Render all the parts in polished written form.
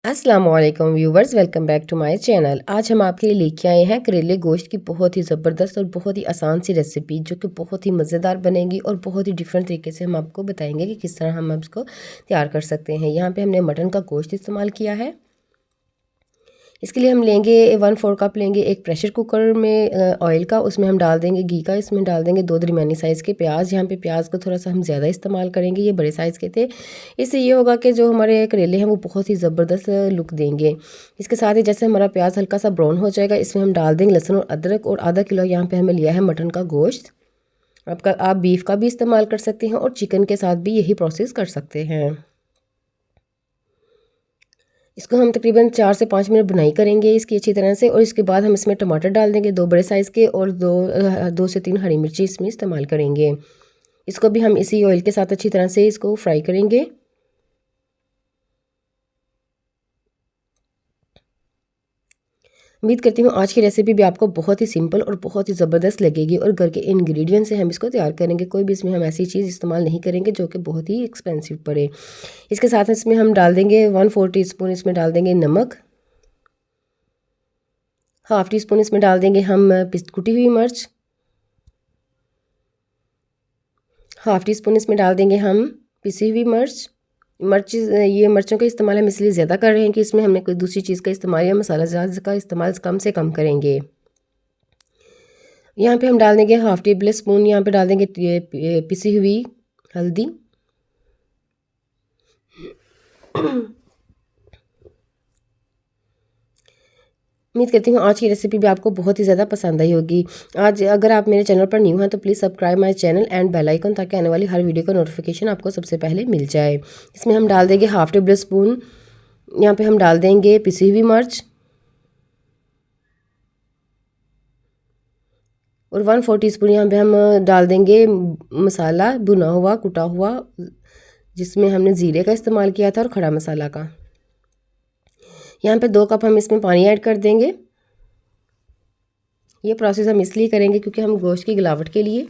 अस्सलाम वालेकुम viewers, welcome back to my channel. आज हम आपके लिए लेके आए हैं करेले गोश्त की बहुत ही ज़बरदस्त और बहुत ही आसान सी रेसिपी, जो कि बहुत ही मज़ेदार बनेगी और बहुत ही डिफरेंट तरीके से हम आपको बताएंगे कि किस तरह हम इसको तैयार कर सकते हैं। यहाँ पे हमने मटन का गोश्त इस्तेमाल किया है। इसके लिए हम लेंगे 1/4 कप लेंगे एक प्रेशर कुकर में ऑयल का, उसमें हम डाल देंगे घी का। इसमें डाल देंगे 2 दरमियानी साइज़ के प्याज। यहाँ पे प्याज को थोड़ा सा हम ज़्यादा इस्तेमाल करेंगे, ये बड़े साइज़ के थे। इससे ये होगा कि जो हमारे करेले हैं वो बहुत ही ज़बरदस्त लुक देंगे। इसके साथ ही जैसे हमारा प्याज हल्का सा ब्राउन हो जाएगा, इसमें हम डाल देंगे लहसुन और अदरक, और आधा किलो यहाँ पर हमें लिया है मटन का गोश्त। आप बीफ का भी इस्तेमाल कर सकते हैं और चिकन के साथ भी यही प्रोसेस कर सकते हैं। इसको हम तकरीबन 4 से 5 मिनट बुनाई करेंगे इसकी अच्छी तरह से, और इसके बाद हम इसमें टमाटर डाल देंगे 2 बड़े साइज़ के, और 2 से 3 हरी मिर्ची इसमें इस्तेमाल करेंगे। इसको भी हम इसी ऑयल के साथ अच्छी तरह से इसको फ्राई करेंगे। उम्मीद करती हूँ आज की रेसिपी भी आपको बहुत ही सिंपल और बहुत ही ज़बरदस्त लगेगी, और घर के इंग्रेडिएंट से हम इसको तैयार करेंगे। कोई भी इसमें हम ऐसी चीज़ इस्तेमाल नहीं करेंगे जो कि बहुत ही एक्सपेंसिव पड़े। इसके साथ इसमें हम डाल देंगे 1/4 टीस्पून इसमें डाल देंगे नमक। हाफ़ टी स्पून इसमें डाल देंगे हम कुटी हुई मिर्च। हाफ़ टी स्पून इसमें डाल देंगे हम पिसी हुई ये मिर्चों का इस्तेमाल हम इसलिए ज़्यादा कर रहे हैं कि इसमें हमने कोई दूसरी चीज़ का इस्तेमाल या मसाला ज़्यादा का इस्तेमाल कम से कम करेंगे। यहाँ पे हम डाल देंगे हाफ़ टेबल स्पून, यहाँ पे डाल देंगे पिसी हुई हल्दी। उम्मीद करती हूँ आज की रेसिपी भी आपको बहुत ही ज़्यादा पसंद आई होगी। आज अगर आप मेरे चैनल पर न्यू हैं तो please subscribe my channel and bell icon, ताकि आने वाली हर वीडियो का नोटिफिकेशन आपको सबसे पहले मिल जाए। इसमें हम डाल देंगे हाफ़ टेबल स्पून, यहाँ पे हम डाल देंगे पिसी हुई मिर्च, और 1/4 टीस्पून यहाँ पे हम डाल देंगे मसाला भुना हुआ कुटा हुआ, जिसमें हमने ज़ीरे का इस्तेमाल किया था और खड़ा मसाला का। यहाँ पे 2 कप हम इसमें पानी ऐड कर देंगे। ये प्रोसेस हम इसलिए करेंगे क्योंकि हम गोश्त की गलावट के लिए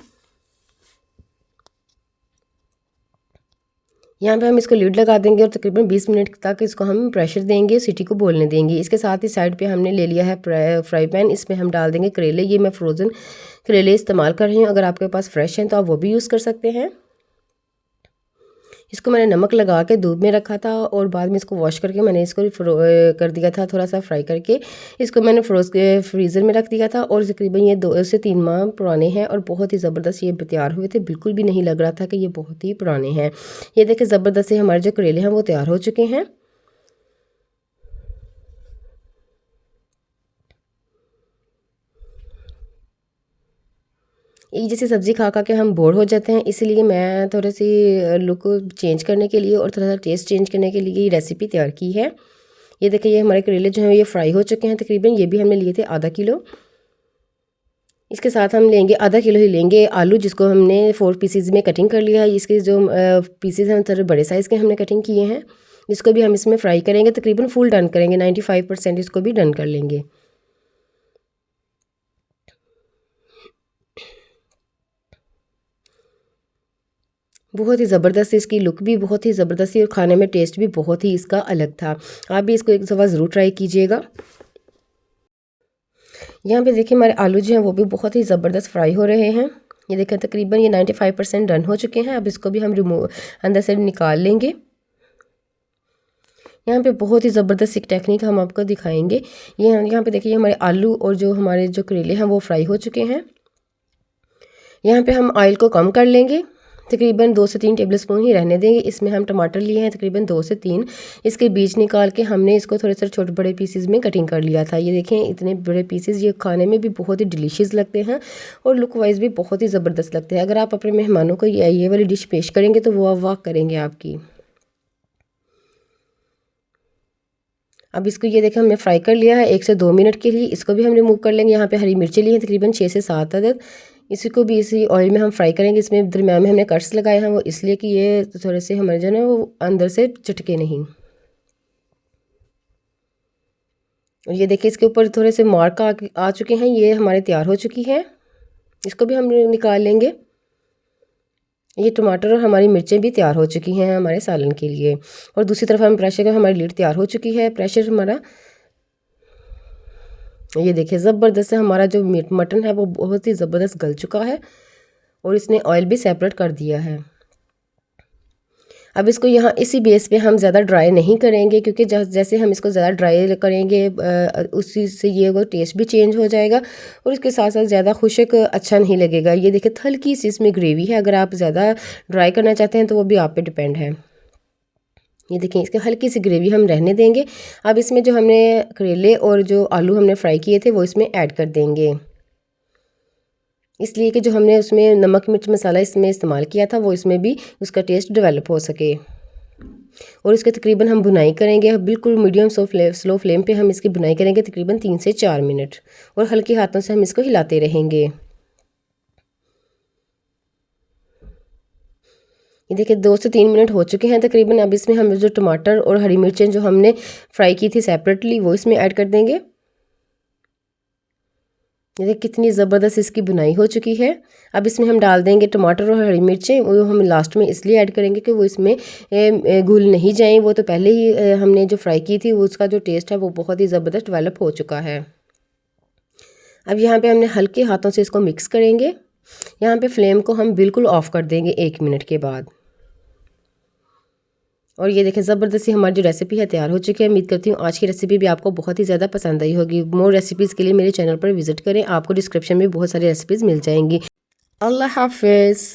यहाँ पे हम इसको लीड लगा देंगे, और तकरीबन 20 मिनट तक इसको हम प्रेशर देंगे, सीटी को बोलने देंगे। इसके साथ ही साइड पे हमने ले लिया है फ्राई पैन। इसमें हम डाल देंगे करेले। ये मैं फ्रोज़न करेले इस्तेमाल कर रही हूँ, अगर आपके पास फ्रेश हैं तो आप वो भी यूज़ कर सकते हैं। इसको मैंने नमक लगा के धूप में रखा था, और बाद में इसको वॉश करके मैंने इसको कर दिया था, थोड़ा सा फ्राई करके इसको मैंने फ्रीज़र में रख दिया था। और तकरीबन ये 2 से 3 माह पुराने हैं, और बहुत ही ज़बरदस्त ये तैयार हुए थे। बिल्कुल भी नहीं लग रहा था कि ये बहुत ही पुराने हैं। ये देखिए ज़बरदस्त से हमारे जो करेले हैं वो तैयार हो चुके हैं। एक जैसी सब्ज़ी खा खा के हम बोर हो जाते हैं, इसीलिए मैं थोड़ी सी लुक चेंज करने के लिए और थोड़ा सा टेस्ट चेंज करने के लिए ये रेसिपी तैयार की है। ये देखिए ये हमारे करेले जो हैं ये फ्राई हो चुके हैं तकरीबन। ये भी हमने लिए थे आधा किलो। इसके साथ हम लेंगे आधा किलो ही लेंगे आलू, जिसको हमने 4 पीसेज में कटिंग कर लिया है। इसके जो पीसेज हैं थोड़े बड़े साइज़ के हमने कटिंग किए हैं। इसको भी हम इसमें फ्राई करेंगे, तकरीबन फुल डन करेंगे, 95% इसको भी डन कर लेंगे। बहुत ही ज़बरदस्त इसकी लुक भी बहुत ही ज़बरदस्त थी, और खाने में टेस्ट भी बहुत ही इसका अलग था। आप भी इसको एक दफ़ा ज़रूर ट्राई कीजिएगा। यहाँ पे देखिए हमारे आलू जो हैं वो भी बहुत ही ज़बरदस्त फ्राई हो रहे हैं। ये देखें तकरीबन ये 95% डन हो चुके हैं। अब इसको भी हम अंदर से निकाल लेंगे। यहाँ पे बहुत ही ज़बरदस्त एक टेक्निक हम आपको दिखाएंगे। ये यहाँ पे देखिए हमारे आलू और जो हमारे जो करेले हैं वो फ्राई हो चुके हैं। यहाँ पे हम ऑयल को कम कर लेंगे, तकरीबन 2 से 3 टेबल स्पून ही रहने देंगे। इसमें हम टमाटर लिए हैं तकरीबन 2 से 3। इसके बीज निकाल के हमने इसको थोड़े से छोटे बड़े पीसेस में कटिंग कर लिया था। ये देखें इतने बड़े पीसेस, ये खाने में भी बहुत ही डिलीशियस लगते हैं और लुक वाइज भी बहुत ही ज़बरदस्त लगते हैं। अगर आप अपने मेहमानों को ये वाली डिश पेश करेंगे तो वो वाह करेंगे आपकी। अब इसको ये देखें हमने फ्राई कर लिया है 1 से 2 मिनट के लिए। इसको भी हम रिमूव कर लेंगे। यहाँ पे हरी मिर्ची ली है तकरीबन 6 से 7 अदद। इसी को भी इसी ऑयल में हम फ्राई करेंगे। इसमें दरमियान में हमने कट्स लगाए हैं, वो इसलिए कि ये थोड़े से हमारे जो है वो अंदर से चटके नहीं। और ये देखिए इसके ऊपर थोड़े से मार्क आ चुके हैं, ये हमारे तैयार हो चुकी है। इसको भी हम निकाल लेंगे। ये टमाटर और हमारी मिर्चें भी तैयार हो चुकी हैं हमारे सालन के लिए। और दूसरी तरफ हम प्रेशर का हमारी लीड तैयार हो चुकी है। प्रेशर हमारा ये देखिए ज़बरदस्त है, हमारा जो मटन है वो बहुत ही ज़बरदस्त गल चुका है और इसने ऑयल भी सेपरेट कर दिया है। अब इसको यहाँ इसी बेस पे हम ज़्यादा ड्राई नहीं करेंगे, क्योंकि जैसे हम इसको ज़्यादा ड्राई करेंगे उसी से ये वो टेस्ट भी चेंज हो जाएगा और इसके साथ साथ ज़्यादा खुशक अच्छा नहीं लगेगा। ये देखिए हल्की सी इसमें ग्रेवी है, अगर आप ज़्यादा ड्राई करना चाहते हैं तो वो भी आप पे डिपेंड है। ये देखिए इसके हल्की सी ग्रेवी हम रहने देंगे। अब इसमें जो हमने करेले और जो आलू हमने फ्राई किए थे वो इसमें ऐड कर देंगे, इसलिए कि जो हमने उसमें नमक मिर्च मसाला इसमें इस्तेमाल किया था वो इसमें भी उसका टेस्ट डेवलप हो सके। और इसके तकरीबन हम बुनाई करेंगे, बिल्कुल मीडियम स्लो फ्लेम पे हम इसकी बुनाई करेंगे तकरीबन 3 से 4 मिनट, और हल्के हाथों से हम इसको हिलाते रहेंगे। ये देखिए 2 से 3 मिनट हो चुके हैं तकरीबन। अब इसमें हम जो टमाटर और हरी मिर्चें जो हमने फ्राई की थी सेपरेटली वो इसमें ऐड कर देंगे। ये देखिए कितनी ज़बरदस्त इसकी बुनाई हो चुकी है। अब इसमें हम डाल देंगे टमाटर और हरी मिर्चें, वो हम लास्ट में इसलिए ऐड करेंगे कि वो इसमें घुल नहीं जाएं। वो तो पहले ही हमने जो फ्राई की थी वो उसका जो टेस्ट है वो बहुत ही ज़बरदस्त डेवलप हो चुका है। अब यहाँ पे हमने हल्के हाथों से इसको मिक्स करेंगे। यहाँ पे फ्लेम को हम बिल्कुल ऑफ़ कर देंगे 1 मिनट के बाद। और ये देखें ज़बरदस्ती हमारी जो रेसिपी है तैयार हो चुकी है। उम्मीद करती हूँ आज की रेसिपी भी आपको बहुत ही ज़्यादा पसंद आई होगी। मोर रेसिपीज़ के लिए मेरे चैनल पर विजिट करें, आपको डिस्क्रिप्शन में बहुत सारी रेसिपीज़ मिल जाएंगी। अल्लाह हाफ़िज़।